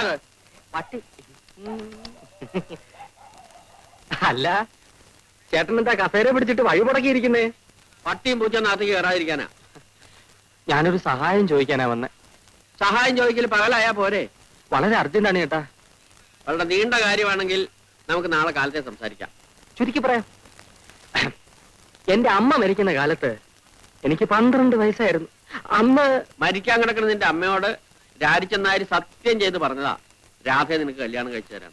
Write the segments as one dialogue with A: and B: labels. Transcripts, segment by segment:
A: പോടാത്
B: പട്ടി. അല്ല, ചേട്ടൻ എന്താ കസേര പിടിച്ചിട്ട് വഴി മുടക്കിയിരിക്കുന്നേ?
A: പട്ടിയും പൂച്ച നാട്ടിക്ക് കയറാതിരിക്കാനാ.
B: ഞാനൊരു സഹായം ചോദിക്കാനാ വന്നെ.
A: സഹായം ചോദിക്കൽ പകലായാ പോരെ?
B: വളരെ അർജന്റാണ് ചേട്ടാ.
A: വളരെ നീണ്ട കാര്യമാണെങ്കിൽ നമുക്ക് നാളെ കാലത്തെ സംസാരിക്കാം.
B: ചുരുക്കി പറയാം. എന്റെ അമ്മ മരിക്കുന്ന കാലത്ത് എനിക്ക് 12 വയസ്സായിരുന്നു. അന്ന്
A: മരിക്കാൻ കിടക്കുന്ന നിന്റെ അമ്മയോട് രാരിച്ചെന്നാരി സത്യം ചെയ്ത് പറഞ്ഞതാ രാധയെ നിനക്ക് കല്യാണം കഴിച്ചു തരാം.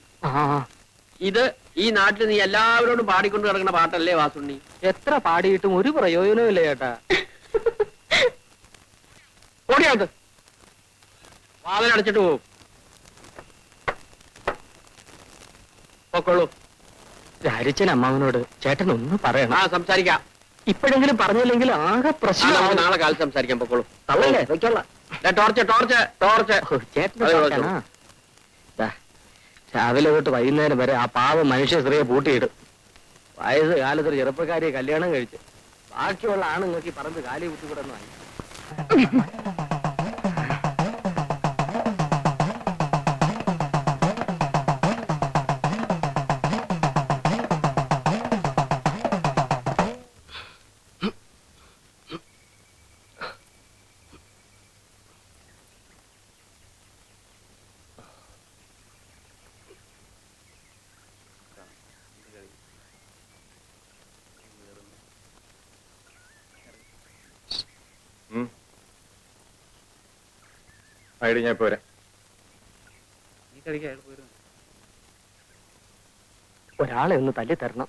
A: ഇത് ഈ നാട്ടിൽ നീ എല്ലാവരോടും പാടിക്കൊണ്ട് കിടക്കുന്ന പാട്ടല്ലേ വാസുണ്ണി?
B: എത്ര പാടിയിട്ടും ഒരു പ്രയോജനവും ഇല്ല ചേട്ടാ.
A: ഓടിയാത് വാതിലടച്ചിട്ട് പോവും. പൊക്കോളൂ.
B: രാരിച്ചൻ അമ്മാവനോട് ചേട്ടൻ ഒന്ന് പറയണം.
A: സംസാരിക്കാം.
B: ഇപ്പോഴെങ്കിലും പറഞ്ഞില്ലെങ്കിൽ ആകെ പ്രശ്നം.
A: നാളെ കാലത്ത് സംസാരിക്കാം. പൊക്കോളൂ.
B: തള്ളല്ലേ, വെക്കോളാം.
A: Torch torch torch.
B: ചേട്ടൻ രാവിലെ തൊട്ട് വൈകുന്നേരം വരെ ആ പാവം മനുഷ്യ സ്ത്രീയെ പൂട്ടിയിടും. വയസ്സ് കാലത്തൊരു ചെറുപ്പക്കാരിയെ കല്യാണം കഴിച്ച് ബാക്കിയുള്ള ആണുങ്ങൾക്ക് ഈ പറമ്പ് കാലി കുത്തിക്കൂടെന്ന് വാങ്ങി.
C: ഞാൻ പോരാ.
B: ഒരാളെ ഒന്ന് തല്ലി തരണം.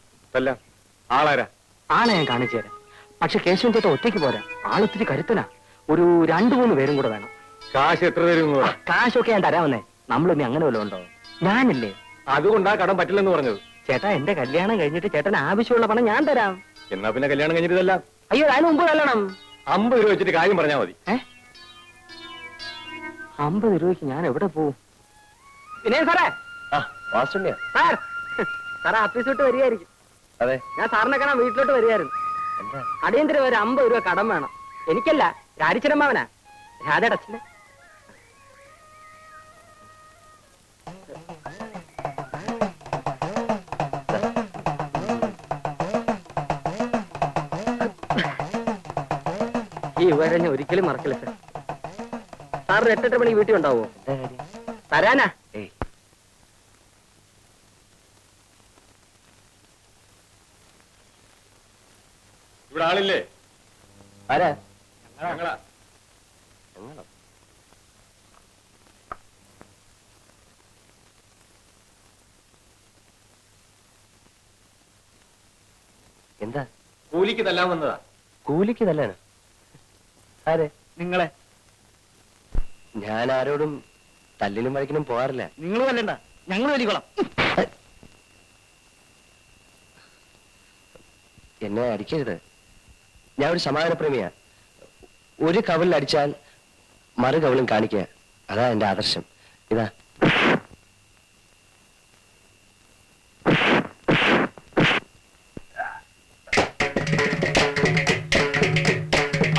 C: ആളാരാ?
B: ആളെ ഞാൻ കാണിച്ചു തരാം. പക്ഷെ കേശവൻ ചേട്ടൻ ഒറ്റയ്ക്ക് പോരാ. ആളൊത്തിരി കരുത്തനാ. ഒരു 2-3 പേരും കൂടെ വേണം.
C: കാശ് എത്ര തരും?
B: കാശൊക്കെ ഞാൻ തരാമെന്നേ. നമ്മളിനി അങ്ങനെ വല്ലതും ഉണ്ടോ? ഞാനില്ലേ.
C: അതുകൊണ്ടാ കടം പറ്റില്ലെന്ന് പറഞ്ഞത്.
B: ചേട്ടാ, എന്റെ കല്യാണം കഴിഞ്ഞിട്ട് ചേട്ടന് ആവശ്യമുള്ള പണം ഞാൻ തരാം.
C: എന്നാ പിന്നെ കല്യാണം കഴിഞ്ഞിട്ടല്ല.
B: അയ്യോ, അതിന് മുമ്പ് കല്യാണം.
C: 50 രൂപ വെച്ചിട്ട് കാര്യം പറഞ്ഞാൽ മതി.
B: 50 രൂപയ്ക്ക് ഞാൻ എവിടെ പോവും? പിന്നെ സാറേ, സാർ സാറേ ഓഫീസ് വിട്ട് വരികയായിരിക്കും.
C: അതെ,
B: ഞാൻ സാറിനെ കാണാൻ വീട്ടിലോട്ട് വരികയായിരുന്നു. അടിയന്തരം ഒരു 50 രൂപ കടം വേണം. എനിക്കല്ല, രാരിച്ചനമ്മാവനാ, രാധയുടെ അച്ഛന്. ഈ വിവരം ഞാൻ ഒരിക്കലും മറക്കില്ല സാർ. സാറിന് 8-8 മണി വീട്ടിൽ ഉണ്ടാവോ? തരാനാ.
C: ഇവിടെ ആളില്ലേ?
B: ആരാ?
C: ഞങ്ങളാ.
B: എന്താ?
C: കൂലിക്ക് തല്ലാൻ വന്നതാ.
B: കൂലിക്ക് തല്ലാണ്? ആരെ?
C: നിങ്ങളെ.
B: ഞാൻ ആരോടും തല്ലിനും വഴക്കിനും പോകാറില്ല.
A: നിങ്ങൾ തല്ലണ്ട, ഞങ്ങൾ വലിക്കോളാം.
B: എന്നെ അടിക്കരുത്. ഞാൻ ഒരു സമാധാനപ്രേമിയാ. ഒരു കവലിൽ അടിച്ചാൽ മറു കവലും കാണിക്കുക. അതാ എന്റെ ആദർശം. ഇതാ.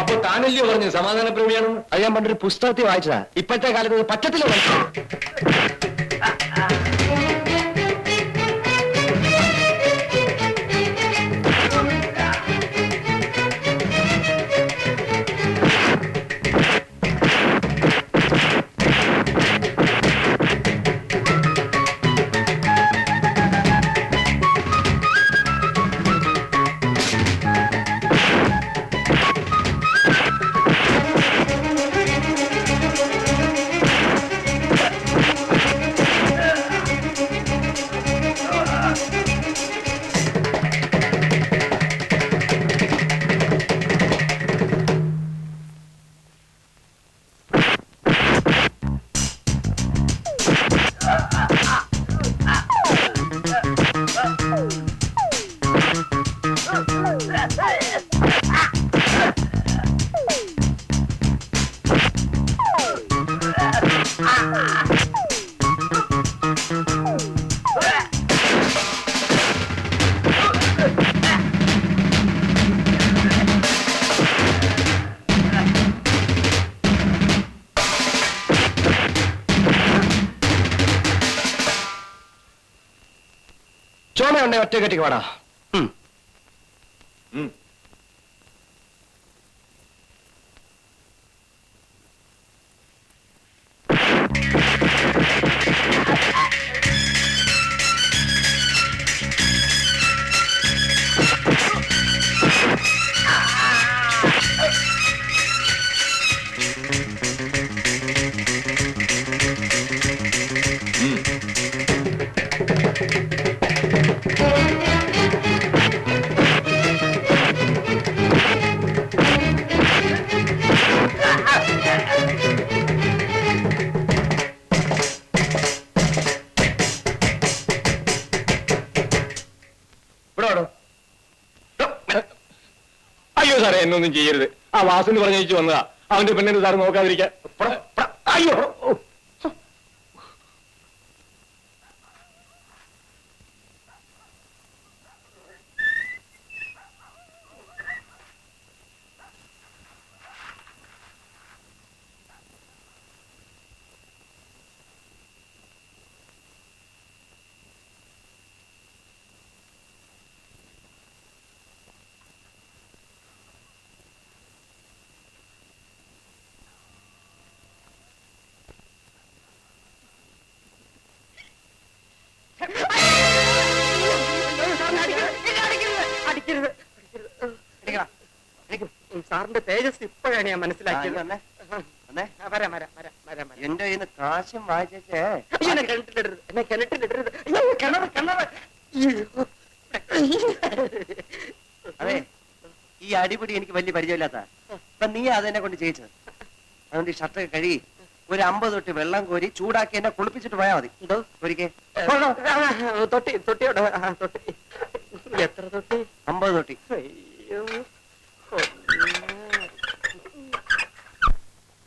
C: അപ്പൊ താനല്ലയോ പറഞ്ഞു സമാധാനപ്രേമിയാണെന്ന്?
B: അത് ഞാൻ പണ്ടൊരു പുസ്തകത്തിൽ വായിച്ചതാ. ഇപ്പോഴത്തെ കാലത്ത് പറ്റത്തില്ല. ക്ഷമയുണ്ടെ ഒറ്റ കെട്ടിക്ക് വാടാ.
C: ഉം.
B: ഇവിടെ വാടോ.
C: അയ്യോ സാറേ, എന്നൊന്നും ചെയ്യരുത്. ആ വാസുന്ന് പറഞ്ഞേച്ചു വന്നതാ. അവന്റെ പെണ്ണിന് സാറ് നോക്കാതിരിക്കാൻ. അയ്യോ.
D: സാറിന്റെ തേജസ് ഇപ്പോഴാണ് ഞാൻ മനസ്സിലാക്കിയത്.
B: എന്റെ കയ്യിൽ നിന്ന് കാശും വായിച്ചേ.
D: എന്നെ കിണറ്റിലിടരുത്, എന്നെ കിണറ്റിലിടരുത്. അയ്യോ, കിണറ് കിണറ്.
B: അതെ, ഈ അടിപിടി എനിക്ക് വലിയ പരിചയമില്ലാത്ത. ഇപ്പൊ നീ അതെന്നെ കൊണ്ട് ചെയ്യിച്ചത്. അതുകൊണ്ട് ഈ ഷർട്ടൊക്കെ കഴുകി ഒരു 50 തൊട്ടി വെള്ളം കോരി ചൂടാക്കി എന്നെ കുളിപ്പിച്ചിട്ട് പോയാൽ മതി.
D: എന്തോ
B: ഒരിക്കൽ
D: തൊട്ടി തൊട്ടിയോടെ തൊട്ടി. എത്ര തൊട്ടി?
B: 50 തൊട്ടി.
D: അയ്യോ,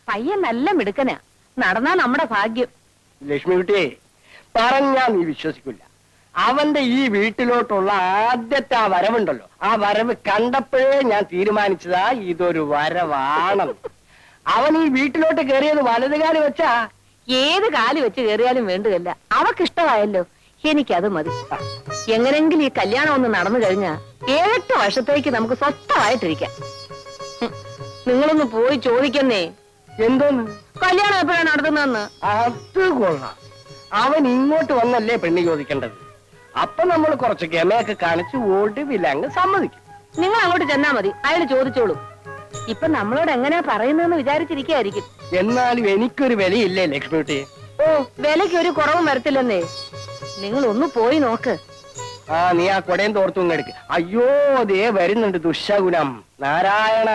E: പയ്യൻ നല്ല മിടുക്കനാ. നടന്നാ നമ്മുടെ ഭാഗ്യം.
F: ലക്ഷ്മി കുട്ടിയെ പറഞ്ഞാ നീ വിശ്വസിക്കില്ല. അവന്റെ ഈ വീട്ടിലോട്ടുള്ള ആദ്യത്തെ ആ വരവുണ്ടല്ലോ, ആ വരവ് കണ്ടപ്പോഴേ ഞാൻ തീരുമാനിച്ചതാ ഇതൊരു വരവാണെന്ന്. അവൻ ഈ വീട്ടിലോട്ട് കയറിയത് വലതുകാലി വെച്ചാ.
E: ഏത് കാലി വെച്ച് കയറിയാലും വേണ്ടുകല്ല. അവക്കിഷ്ടമായല്ലോ, എനിക്കത് മതി. എങ്ങനെങ്കിലും ഈ കല്യാണം ഒന്ന് നടന്നു കഴിഞ്ഞാ 7-8 വർഷത്തേക്ക് നമുക്ക് സ്വസ്ഥമായിട്ടിരിക്കാം. നിങ്ങളൊന്ന് പോയി ചോദിക്കുന്നേ,
F: എന്തോന്ന്
E: കല്യാണം എപ്പോഴാണ് നടത്തുന്നതെന്ന്.
F: അത് കൊള്ളാം. അവൻ ഇങ്ങോട്ട് വന്നല്ലേ പെണ്ണ് ചോദിക്കേണ്ടത്. അപ്പൊ നമ്മൾ കുറച്ച് ഗമയൊക്കെ കാണിച്ച് ഒടുവിലങ്ങ് സമ്മതിക്കും.
E: നിങ്ങൾ അങ്ങോട്ട് ചെന്നാ മതി, അയാൾ ചോദിച്ചോളൂ. ഇപ്പൊ നമ്മളോട് എങ്ങനെയാ പറയുന്നതെന്ന് വിചാരിച്ചിരിക്കായിരിക്കും.
F: എന്നാലും എനിക്കൊരു വിലയില്ലേ ലക്ഷ്മി കുട്ടി.
E: ഓ, വിലയ്ക്ക് ഒരു കുറവും വരത്തില്ലെന്നേ. നിങ്ങൾ ഒന്ന് പോയി നോക്ക്.
F: ആ, നീ ആ കൊടയും തോർത്തും എടുക്ക്. അയ്യോ, ദേ വരുന്നുണ്ട് ദുശകുനം. നാരായണ